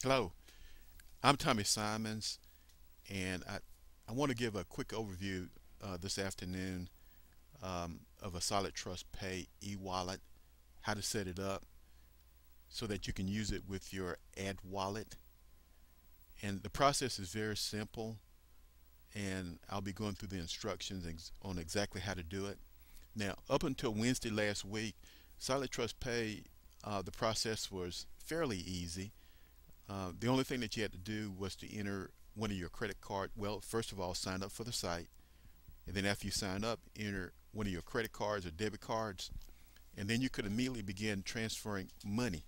Hello, I'm Tommy Simons, and I want to give a quick overview this afternoon of a Solidtrust Pay e-wallet, how to set it up so that you can use it with your ad wallet. And the process is very simple, and I'll be going through the instructions on exactly how to do it. Now, up until Wednesday last week, Solidtrust Pay, the process was fairly easy. The only thing that you had to do was to enter one of your credit card. Well, first of all, sign up for the site, and then after you sign up, enter one of your credit cards or debit cards, and then you could immediately begin transferring money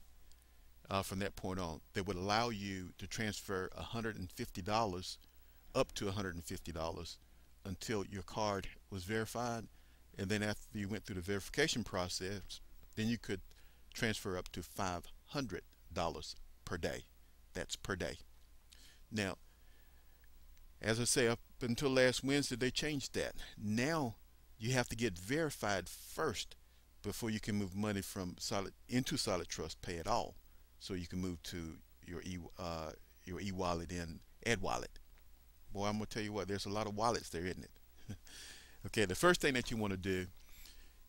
from that point on. That would allow you to transfer $150 up to $150 until your card was verified, and then after you went through the verification process, then you could transfer up to $500 per day. That's per day. Now, as I say, up until last Wednesday, they changed that. Now you have to get verified first before you can move money from Solidtrust Pay at all. So you can move to your e-wallet and Ed Wallet. Boy, I'm gonna tell you what, there's a lot of wallets there, isn't it? Okay, the first thing that you want to do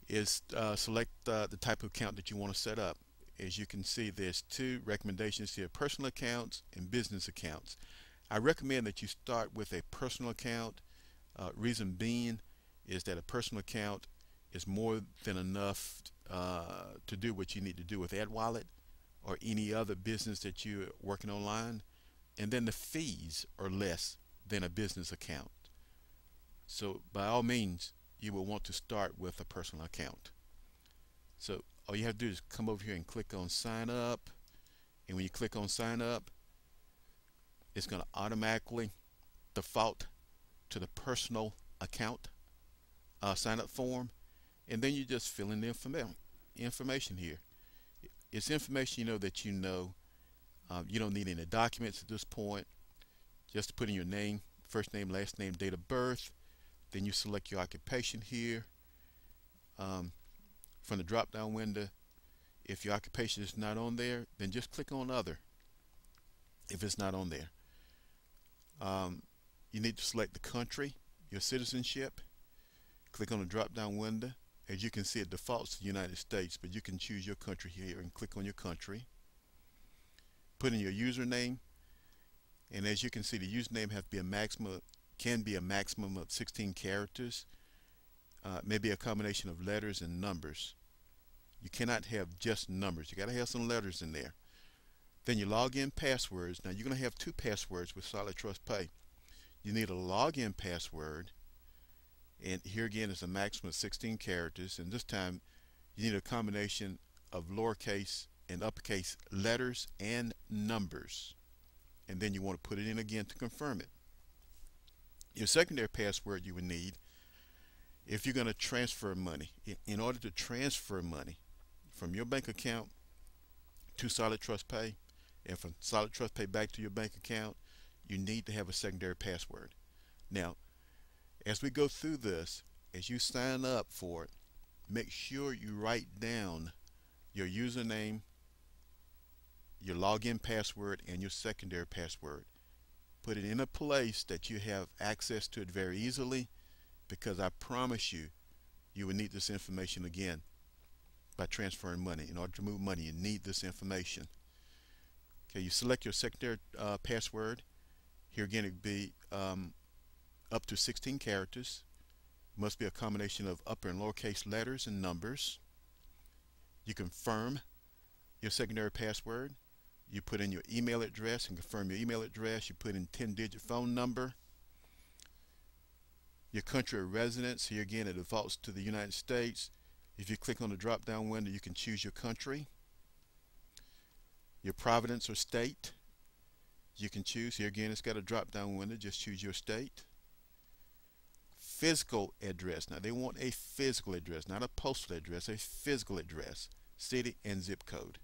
is select the type of account that you want to set up. As you can see, there's two recommendations here: personal accounts and business accounts. I recommend that you start with a personal account. Reason being is that a personal account is more than enough to do what you need to do with AdWallet or any other business that you're working online, and then the fees are less than a business account. So by all means, you will want to start with a personal account. So all you have to do is come over here and click on sign up, and when you click on sign up, it's going to automatically default to the personal account sign up form, and then you just fill in the information here. It's information that you know. You don't need any documents at this point. Just put in your name, first name, last name, date of birth. Then you select your occupation here. From the drop down window, if your occupation is not on there, then just click on other if it's not on there. You need to select the country, your citizenship. Click on the drop down window. As you can see, it defaults to the United States, but you can choose your country here and click on your country. Put in your username, and as you can see, the username can be a maximum of 16 characters. Maybe a combination of letters and numbers. You cannot have just numbers. You got to have some letters in there. Then your login passwords. Now you're going to have two passwords with Solidtrust Pay. You need a login password, and here again is a maximum of 16 characters, and this time you need a combination of lowercase and uppercase letters and numbers, and then you want to put it in again to confirm it. Your secondary password you would need if you're going to transfer money. In order to transfer money from your bank account to Solidtrust Pay, and from Solidtrust Pay back to your bank account, you need to have a secondary password. Now, as we go through this, as you sign up for it, make sure you write down your username, your login password, and your secondary password. Put it in a place that you have access to it very easily, because I promise you, you will need this information again by transferring money. In order to move money, you need this information. Okay, you select your secondary password. Here again, it would be up to 16 characters. Must be a combination of upper and lowercase letters and numbers. You confirm your secondary password. You put in your email address and confirm your email address. You put in 10-digit phone number. Your country of residence. Here again, it defaults to the United States. If you click on the drop down window, you can choose your country. Your province or state, you can choose. Here again, it's got a drop down window. Just choose your state. Physical address. Now they want a physical address, not a postal address, a physical address, city and zip code.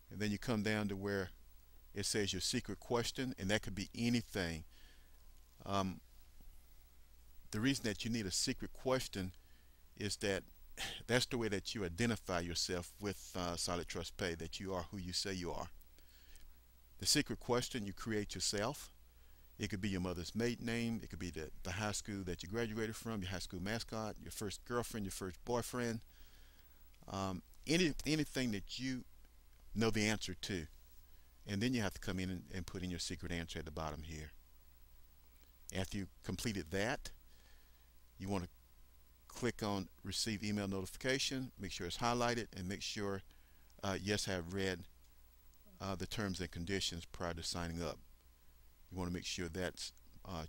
And then you come down to where it says your secret question, and that could be anything. The reason that you need a secret question is that that's the way that you identify yourself with Solidtrust Pay, that you are who you say you are. The secret question you create yourself. It could be your mother's maiden name. It could be the high school that you graduated from, your high school mascot, your first girlfriend, your first boyfriend, anything that you know the answer to. And then you have to come in and put in your secret answer at the bottom here. After you completed that, you want to click on receive email notification, make sure it's highlighted, and make sure yes, I have read the terms and conditions prior to signing up. You want to make sure that's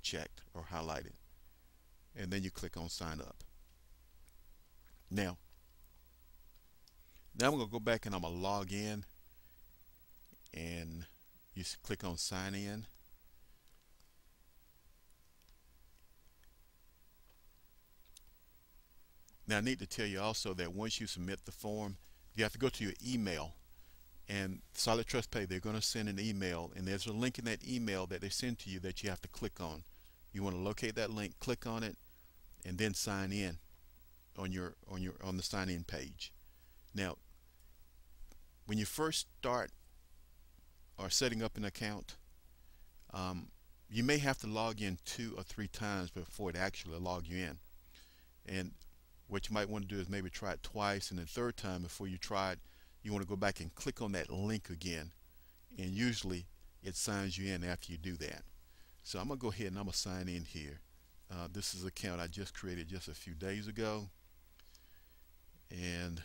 checked or highlighted, and then you click on sign up. Now I'm going to go back and I'm going to log in, and you click on sign in. Now I need to tell you also that once you submit the form, you have to go to your email, and Solidtrust Pay, they're going to send an email, and there's a link in that email that they send to you that you have to click on. You want to locate that link, click on it, and then sign in on the sign in page. Now when you first start or setting up an account, you may have to log in 2 or 3 times before it actually log you in. And what you might want to do is maybe try it twice, and the third time before you try it, you want to go back and click on that link again, and usually it signs you in after you do that. So I'm gonna go ahead and I'm gonna sign in here. This is an account I just created just a few days ago, and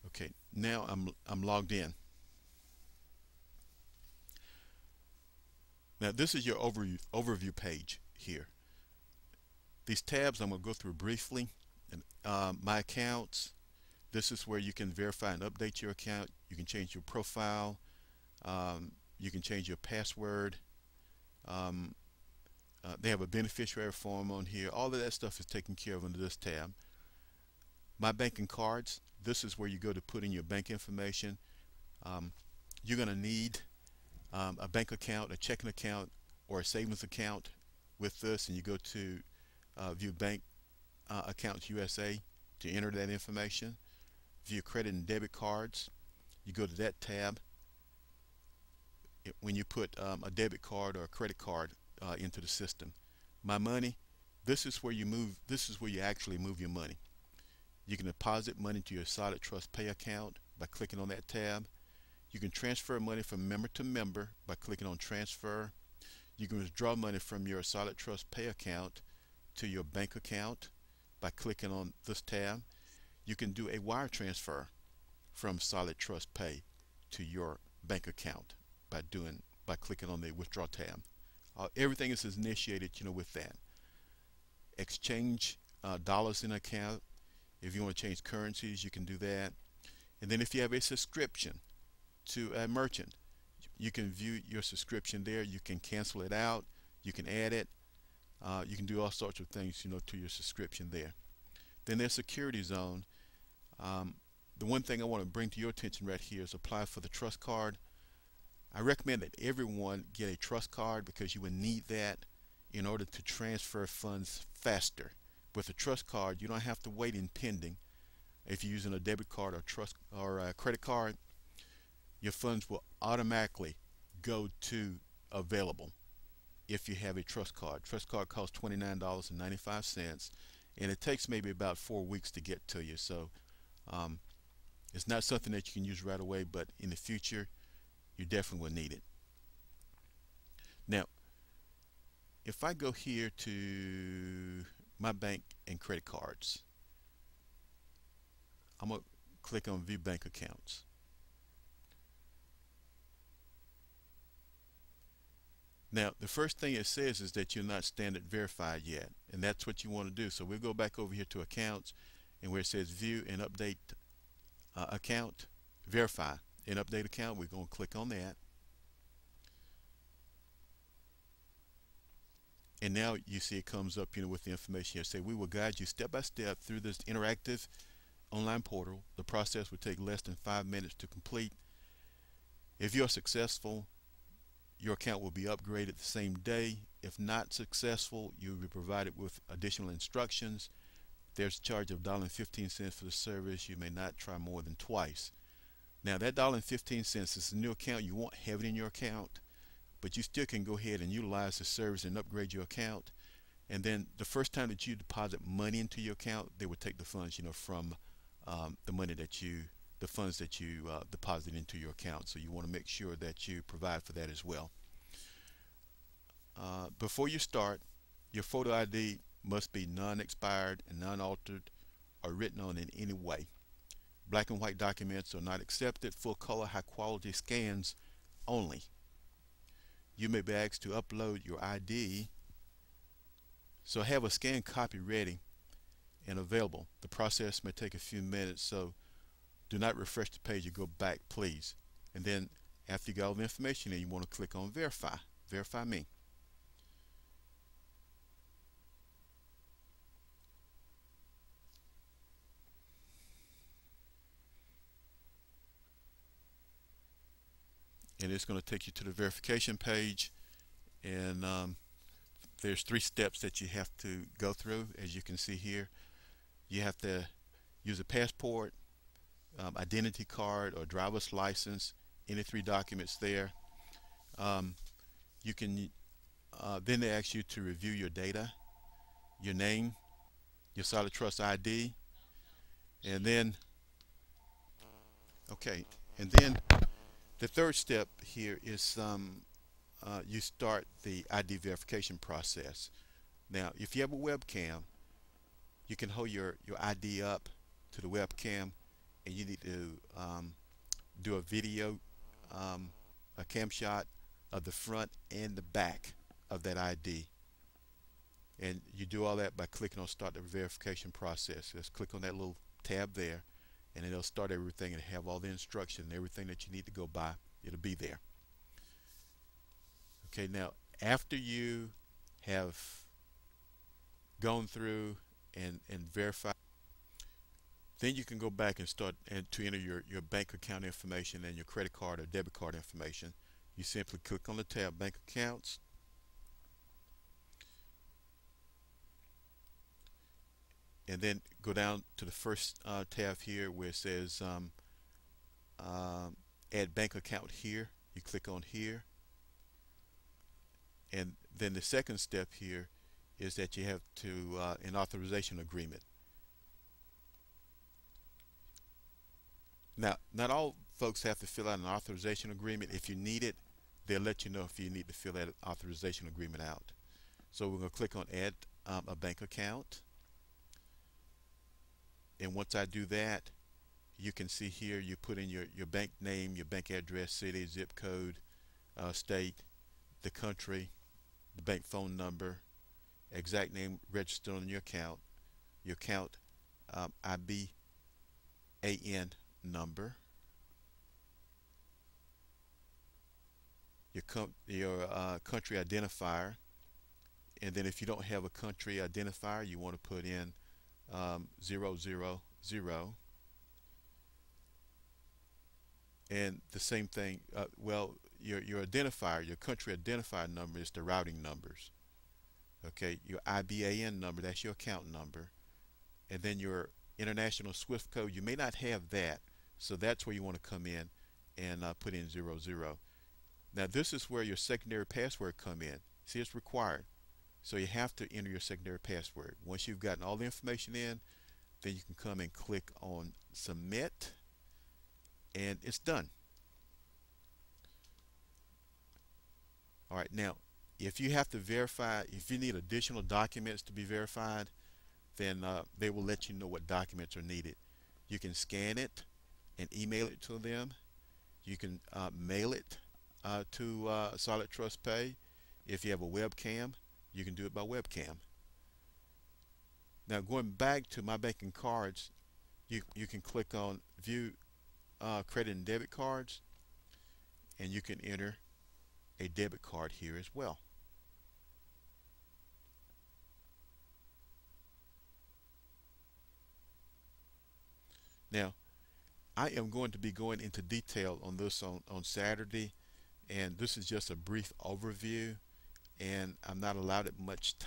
okay, now I'm logged in. Now this is your overview page here. These tabs I'm going to go through briefly. And, my accounts, this is where you can verify and update your account. You can change your profile. You can change your password. They have a beneficiary form on here. All of that stuff is taken care of under this tab. My banking cards, this is where you go to put in your bank information. You're going to need a bank account, a checking account, or a savings account with this, and you go to view bank accounts USA to enter that information. View credit and debit cards, you go to that tab. When you put a debit card or a credit card into the system. My money, this is where you actually move your money. You can deposit money to your Solidtrust Pay account by clicking on that tab. You can transfer money from member to member by clicking on transfer. You can withdraw money from your Solidtrust Pay account to your bank account by clicking on this tab. You can do a wire transfer from Solidtrust Pay to your bank account by clicking on the withdraw tab. Everything is initiated, with that. Exchange dollars in account. If you want to change currencies, you can do that. And then if you have a subscription to a merchant, you can view your subscription there. You can cancel it out. You can add it. You can do all sorts of things, to your subscription there. Then there's security zone. The one thing I want to bring to your attention right here is apply for the trust card. I recommend that everyone get a trust card because you will need that in order to transfer funds faster. With a trust card, you don't have to wait in pending. If you're using a debit card or a credit card, your funds will automatically go to available if you have a trust card. Trust card costs $29.95, and it takes maybe about 4 weeks to get to you. So it's not something that you can use right away, but in the future you definitely will need it. Now if I go here to my bank and credit cards, I'm going to click on view bank accounts. Now the first thing it says is that you're not standard verified yet, and that's what you want to do. So we'll go back over here to accounts, and where it says view and update account, verify and update account, we're going to click on that. And now you see it comes up, with the information here. Say we will guide you step by step through this interactive online portal. The process will take less than 5 minutes to complete. If you're successful, your account will be upgraded the same day. If not successful, you'll be provided with additional instructions. There's a charge of $1.15 for the service. You may not try more than twice. Now that $1.15 is a new account. You won't have it in your account, but you still can go ahead and utilize the service and upgrade your account. And then the first time that you deposit money into your account, they will take the funds, from the money the funds that you deposit into your account. So you want to make sure that you provide for that as well. Before you start, your photo ID must be non-expired and non-altered or written on in any way. Black and white documents are not accepted. Full color, high quality scans only. You may be asked to upload your ID, so have a scanned copy ready and available. The process may take a few minutes, so do not refresh the page and go back, please. And then after you got all the information in, you want to click on verify. Verify me. And it's going to take you to the verification page, and there's 3 steps that you have to go through. As you can see here, you have to use a passport, identity card, or driver's license, any 3 documents there. You can then they ask you to review your data, your name, your Solidtrust ID, and then the 3rd step here is you start the ID verification process. Now, if you have a webcam, you can hold your ID up to the webcam, and you need to do a video, a cam shot of the front and the back of that ID. And you do all that by clicking on Start the Verification Process. Just click on that little tab there, and it'll start everything and have all the instructions and everything that you need to go by. It'll be there. Okay, now after you have gone through and verified, then you can go back and start to enter your bank account information and your credit card or debit card information. You simply click on the tab Bank Accounts, and then go down to the first tab here where it says Add Bank Account here. You click on here, and then the second step here is that you have to an authorization agreement. Now, not all folks have to fill out an authorization agreement. If you need it, they'll let you know if you need to fill that authorization agreement out. So we're going to click on Add a Bank Account. And once I do that, you can see here you put in your bank name, your bank address, city, zip code, state, the country, the bank phone number, exact name registered on your account IBAN number, your country identifier, and then if you don't have a country identifier, you want to put in 000, and the same thing. Well, your identifier, your country identifier number is the routing numbers. Okay, your IBAN number, that's your account number, and then your international SWIFT code. You may not have that, so that's where you want to come in and put in 00. Now this is where your secondary password come in. See, it's required, so you have to enter your secondary password. Once you've gotten all the information in, then you can come and click on Submit, and it's done. All right, now if you have to verify, if you need additional documents to be verified, then they will let you know what documents are needed. You can scan it and email it to them. You can mail it to Solidtrust Pay. If you have a webcam, you can do it by webcam. Now going back to My Banking Cards, you can click on View Credit and Debit Cards, and you can enter a debit card here as well. Now, I am going to be going into detail on this on Saturday. And this is just a brief overview, and I'm not allowed much